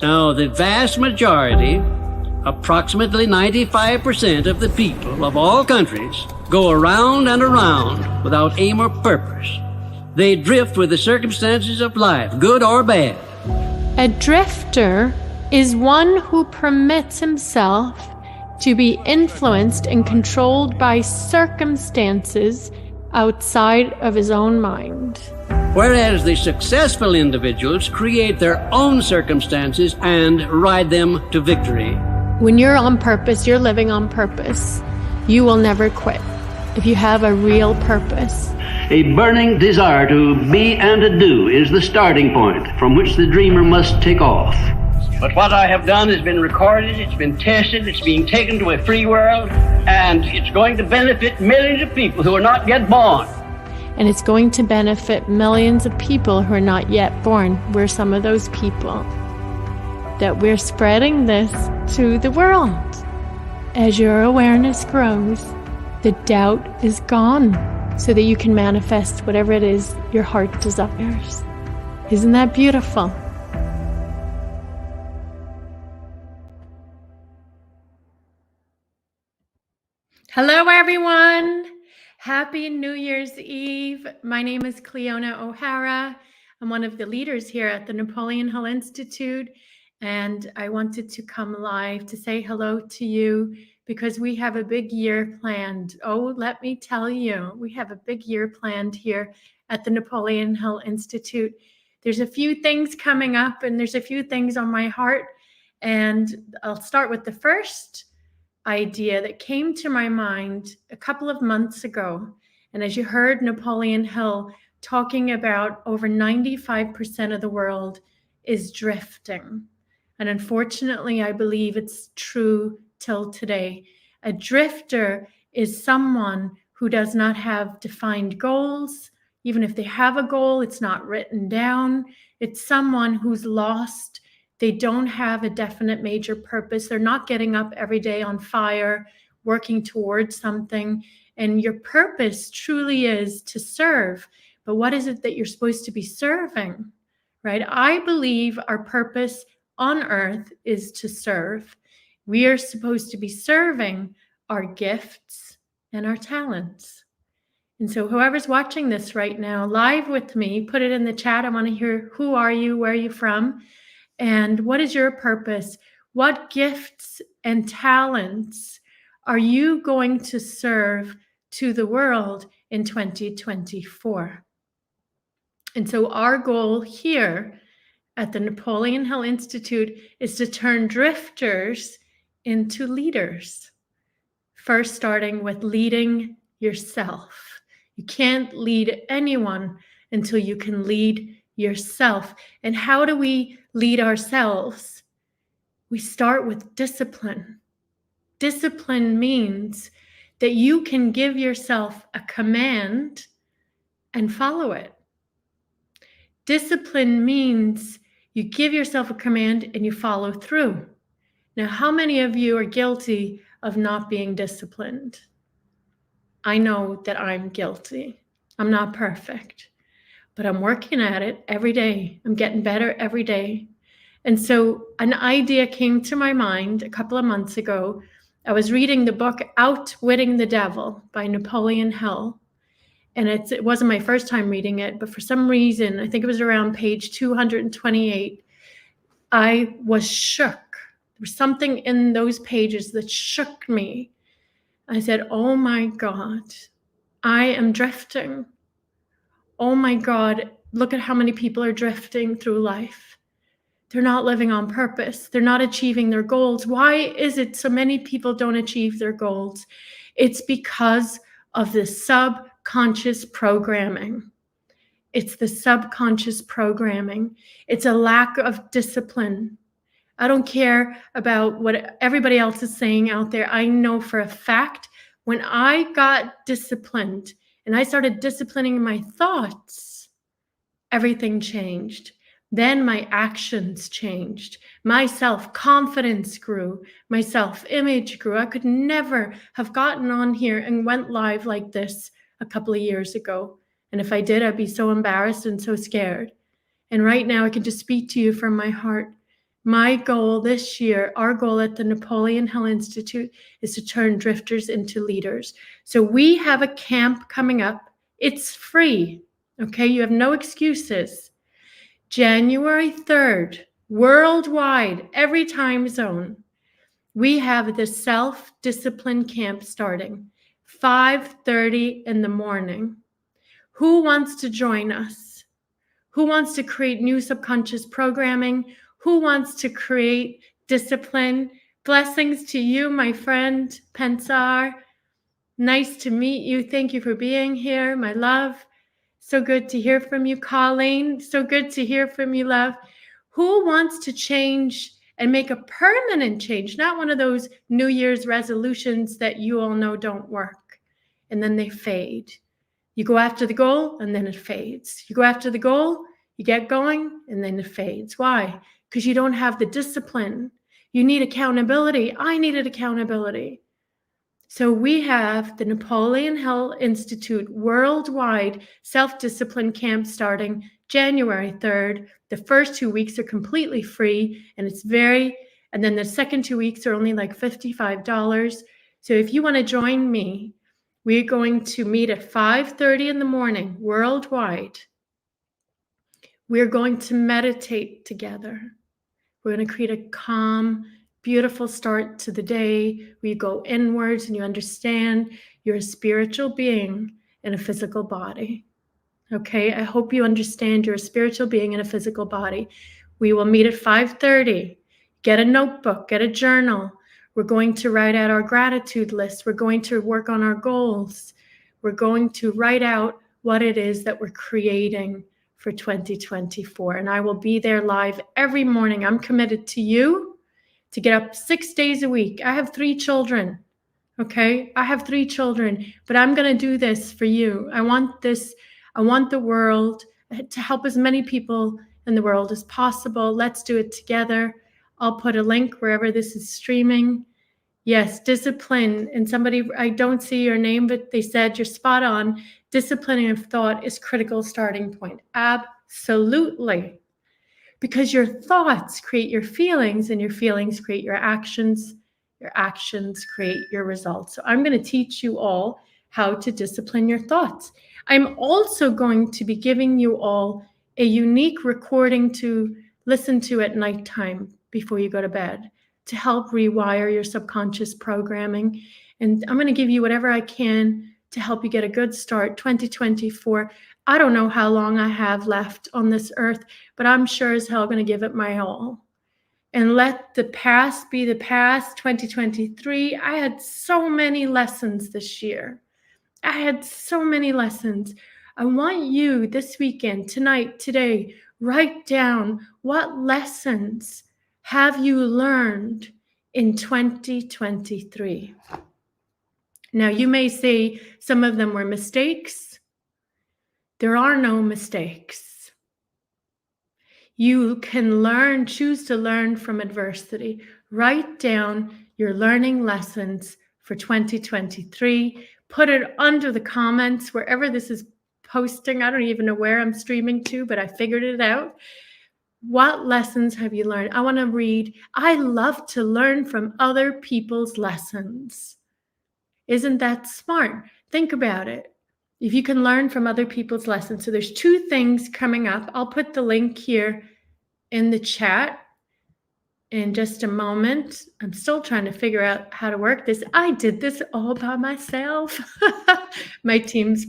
Now, the vast majority, approximately 95% of the people of all countries, go around and around without aim or purpose. They drift with the circumstances of life, good or bad. A drifter is one who permits himself to be influenced and controlled by circumstances outside of his own mind. Whereas the successful individuals create their own circumstances and ride them to victory. When you're on purpose, you're living on purpose. You will never quit if you have a real purpose. A burning desire to be and to do is the starting point from which the dreamer must take off. But what I have done has been recorded, it's been tested, it's being taken to a free world, and it's going to benefit millions of people who are not yet born. And it's going to benefit millions of people who are not yet born. We're some of those people that we're spreading this to the world. As your awareness grows, the doubt is gone so that you can manifest whatever it is your heart desires. Isn't that beautiful? Hello, everyone. Happy New Year's Eve. My name is Cleona O'Hara. I'm one of the leaders here at the Napoleon Hill Institute, and I wanted to come live to say hello to you because we have a big year planned. Oh, let me tell you, we have a big year planned here at the Napoleon Hill Institute. There's a few things coming up, and there's a few things on my heart, and I'll start with the first idea that came to my mind a couple of months ago. And as you heard Napoleon Hill talking about, over 95% of the world is drifting. And unfortunately, I believe it's true till today. A drifter is someone who does not have defined goals. Even if they have a goal, it's not written down. It's someone who's lost. They don't have a definite major purpose. They're not getting up every day on fire, working towards something. And your purpose truly is to serve. But what is it that you're supposed to be serving, right? I believe our purpose on earth is to serve. We are supposed to be serving our gifts and our talents. And so whoever's watching this right now, live with me, put it in the chat. I want to hear, who are you? Where are you from? And what is your purpose? What gifts and talents are you going to serve to the world in 2024? And so our goal here at the Napoleon Hill Institute is to turn drifters into leaders. First, starting with leading yourself. You can't lead anyone until you can lead yourself. And how do we lead ourselves? We start with discipline. Discipline means that you can give yourself a command and follow it. Discipline means you give yourself a command and you follow through. Now, how many of you are guilty of not being disciplined? I know that I'm guilty. I'm not perfect, but I'm working at it every day. I'm getting better every day. And so an idea came to my mind a couple of months ago. I was reading the book Outwitting the Devil by Napoleon Hill. And it wasn't my first time reading it, but for some reason, I think it was around page 228, I was shook. There was something in those pages that shook me. I said, oh my God, I am drifting. Oh my God, look at how many people are drifting through life. They're not living on purpose. They're not achieving their goals. Why is it so many people don't achieve their goals? It's because of the subconscious programming. It's the subconscious programming. It's a lack of discipline. I don't care about what everybody else is saying out there. I know for a fact when I got disciplined and I started disciplining my thoughts, everything changed. Then my actions changed. My self-confidence grew. My self-image grew. I could never have gotten on here and went live like this a couple of years ago. And if I did, I'd be so embarrassed and so scared. And right now I can just speak to you from my heart. My goal this year, our goal at the Napoleon Hill Institute, is to turn drifters into leaders. So we have a camp coming up. It's free, okay? You have no excuses. January 3rd, worldwide, every time zone, we have the self-discipline camp starting 5:30 in the morning. Who wants to join us? Who wants to create new subconscious programming? Who wants to create discipline? Blessings to you, my friend Pensar. Nice to meet you. Thank you for being here, my love. So good to hear from you, Colleen. So good to hear from you, love. Who wants to change and make a permanent change? Not one of those New Year's resolutions that you all know don't work and then they fade. You go after the goal and then it fades. You go after the goal, you get going and then it fades. Why? Because you don't have the discipline. You need accountability. I needed accountability. So we have the Napoleon Hill Institute worldwide self-discipline camp starting January 3rd. The first 2 weeks are completely free and and then the second 2 weeks are only like $55. So if you want to join me, we're going to meet at 5:30 in the morning worldwide. We're going to meditate together. We're going to create a calm, beautiful start to the day where you go inwards and you understand you're a spiritual being in a physical body. Okay, I hope you understand you're a spiritual being in a physical body. We will meet at 5:30. Get a notebook, get a journal. We're going to write out our gratitude list. We're going to work on our goals. We're going to write out what it is that we're creating for 2024. And I will be there live every morning. I'm committed to you to get up 6 days a week. I have 3 children. Okay, I have 3 children, but I'm going to do this for you. I want the world to help as many people in the world as possible. Let's do it together. I'll put a link wherever this is streaming. Yes, discipline. And somebody, I don't see your name, but they said you're spot on. Disciplining of thought is critical starting point. Absolutely. Because your thoughts create your feelings and your feelings create your actions. Your actions create your results. So I'm going to teach you all how to discipline your thoughts. I'm also going to be giving you all a unique recording to listen to at nighttime before you go to bed to help rewire your subconscious programming. And I'm going to give you whatever I can to help you get a good start. 2024. I don't know how long I have left on this earth, but I'm sure as hell going to give it my all. And let the past be the past. 2023, I had so many lessons this year. I had so many lessons. I want you this weekend, tonight, today, write down what lessons have you learned in 2023. Now, you may say some of them were mistakes. There are no mistakes. You can choose to learn from adversity. Write down your learning lessons for 2023. Put it under the comments wherever this is posting. I don't even know where I'm streaming to, but I figured it out. What lessons have you learned? I want to read. I love to learn from other people's lessons. Isn't that smart? Think about it. If you can learn from other people's lessons. So there's 2 things coming up. I'll put the link here in the chat in just a moment. I'm still trying to figure out how to work this. I did this all by myself. My teams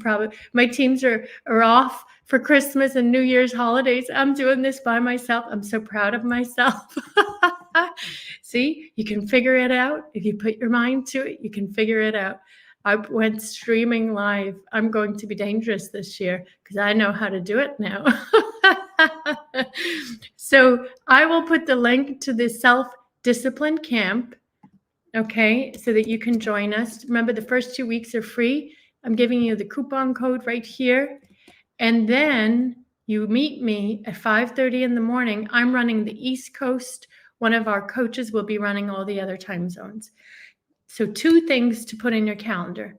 are off for Christmas and New Year's holidays. I'm doing this by myself. I'm so proud of myself. See, you can figure it out. If you put your mind to it, you can figure it out. I went streaming live. I'm going to be dangerous this year because I know how to do it now. So I will put the link to the self-discipline camp, okay, so that you can join us. Remember, the first 2 weeks are free. I'm giving you the coupon code right here. And then you meet me at 5:30 in the morning. I'm running the East Coast. One of our coaches will be running all the other time zones. So 2 things to put in your calendar.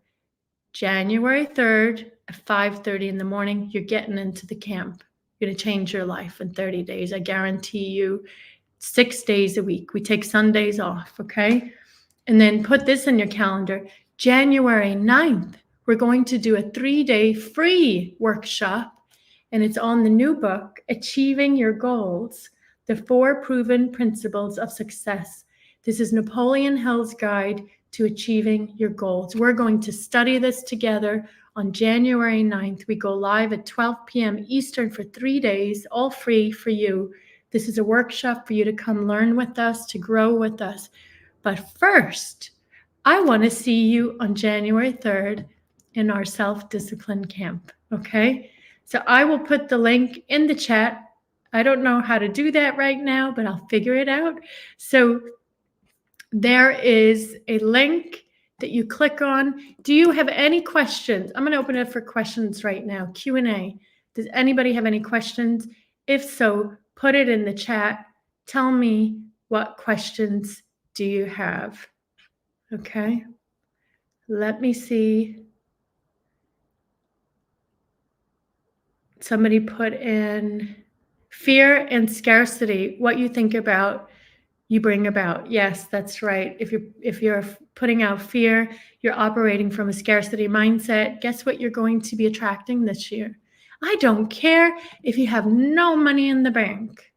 January 3rd at 5:30 in the morning, you're getting into the camp. You're going to change your life in 30 days. I guarantee you, 6 days a week. We take Sundays off, okay? And then put this in your calendar. January 9th, we're going to do a 3-day free workshop, and it's on the new book, Achieving Your Goals, the 4 Proven Principles of Success. This is Napoleon Hill's guide to achieving your goals. We're going to study this together on January 9th. We go live at 12 p.m. Eastern for 3 days, all free for you. This is a workshop for you to come learn with us, to grow with us. But first, I want to see you on January 3rd in our self-discipline camp, okay? So I will put the link in the chat. I don't know how to do that right now, but I'll figure it out. So there is a link that you click on. Do you have any questions? I'm going to open it for questions right now, Q&A. Does anybody have any questions? If so, put it in the chat. Tell me what questions do you have? Okay. Let me see. Somebody put in fear and scarcity. What you think about, you bring about. Yes, that's right. If you're putting out fear, you're operating from a scarcity mindset. Guess what you're going to be attracting this year? I don't care if you have no money in the bank.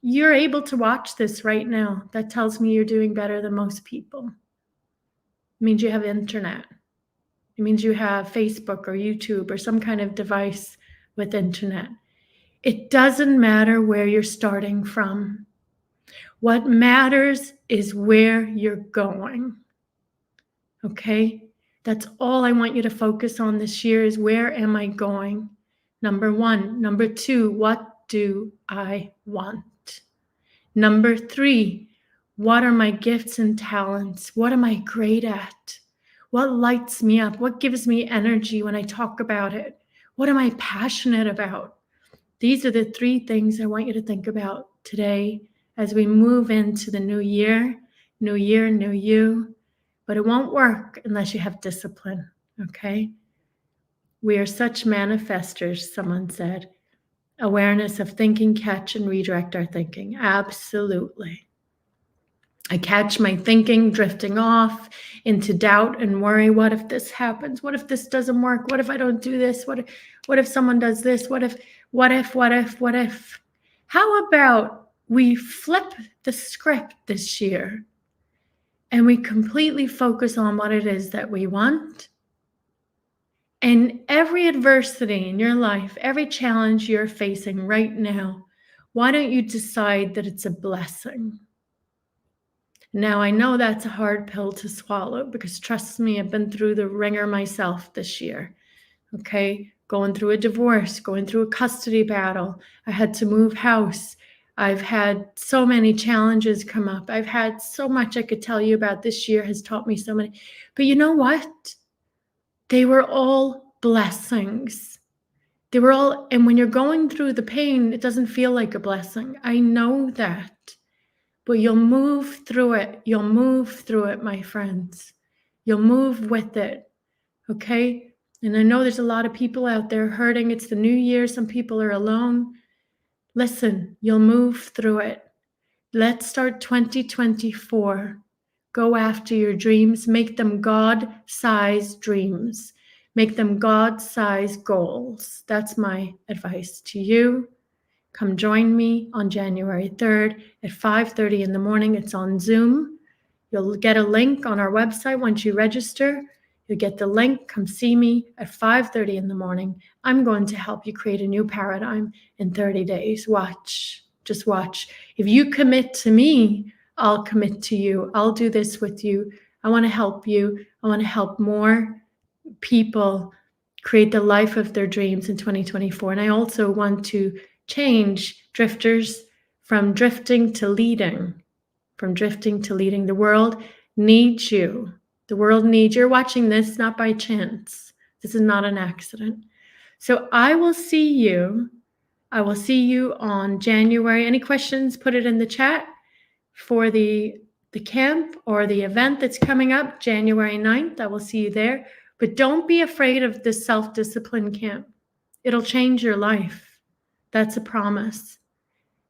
You're able to watch this right now. That tells me you're doing better than most people. It means you have internet. It means you have Facebook or YouTube or some kind of device with internet. It doesn't matter where you're starting from. What matters is where you're going. Okay? That's all I want you to focus on this year is where am I going? Number 1. Number 2, what do I want? Number 3, what are my gifts and talents? What am I great at? What lights me up? What gives me energy when I talk about it? What am I passionate about? These are the 3 things I want you to think about today as we move into the new year. New year, new you. But it won't work unless you have discipline, okay? We are such manifestors, someone said. Awareness of thinking, catch, and redirect our thinking. Absolutely. I catch my thinking drifting off into doubt and worry. What if this happens? What if this doesn't work? What if I don't do this? What if someone does this? What if? How about we flip the script this year and we completely focus on what it is that we want? And every adversity in your life, every challenge you're facing right now, why don't you decide that it's a blessing? Now, I know that's a hard pill to swallow because trust me, I've been through the ringer myself this year, okay? Going through a divorce, going through a custody battle. I had to move house. I've had so many challenges come up. I've had so much I could tell you about. This year has taught me so many. But you know what? They were all blessings. They were all, and when you're going through the pain, it doesn't feel like a blessing. I know that. But you'll move through it. You'll move through it, my friends. You'll move with it, okay? And I know there's a lot of people out there hurting. It's the new year. Some people are alone. Listen, you'll move through it. Let's start 2024. Go after your dreams. Make them God-sized dreams. Make them God-sized goals. That's my advice to you. Come join me on January 3rd at 5:30 in the morning. It's on Zoom. You'll get a link on our website once you register. You'll get the link. Come see me at 5:30 in the morning. I'm going to help you create a new paradigm in 30 days. Watch. Just watch. If you commit to me, I'll commit to you. I'll do this with you. I want to help you. I want to help more people create the life of their dreams in 2024. And I also want to change drifters from drifting to leading. From drifting to leading. The world needs you. The world needs you. You're watching this not by chance. This is not an accident. So I will see you. I will see you on January. Any questions, put it in the chat for the camp or the event that's coming up, January 9th. I will see you there. But don't be afraid of the self-discipline camp. It'll change your life. That's a promise.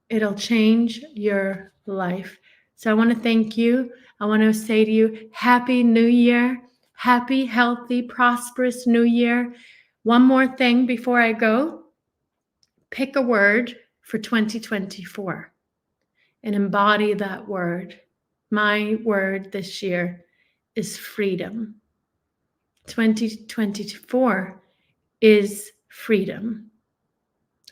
It'll change your life. So I want to thank you. I want to say to you, Happy New Year. Happy, healthy, prosperous New Year. One more thing before I go. Pick a word for 2024 and embody that word. My word this year is freedom. 2024 is freedom.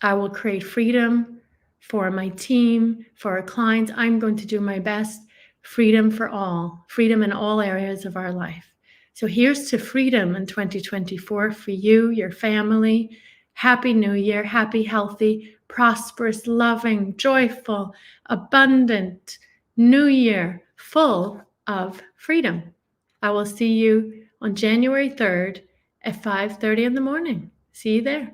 I will create freedom for my team, for our clients. I'm going to do my best. Freedom for all, freedom in all areas of our life. So here's to freedom in 2024 for you, your family. Happy New Year, happy, healthy, prosperous, loving, joyful, abundant New Year, full of freedom. I will see you on January 3rd at 5:30 in the morning. See you there.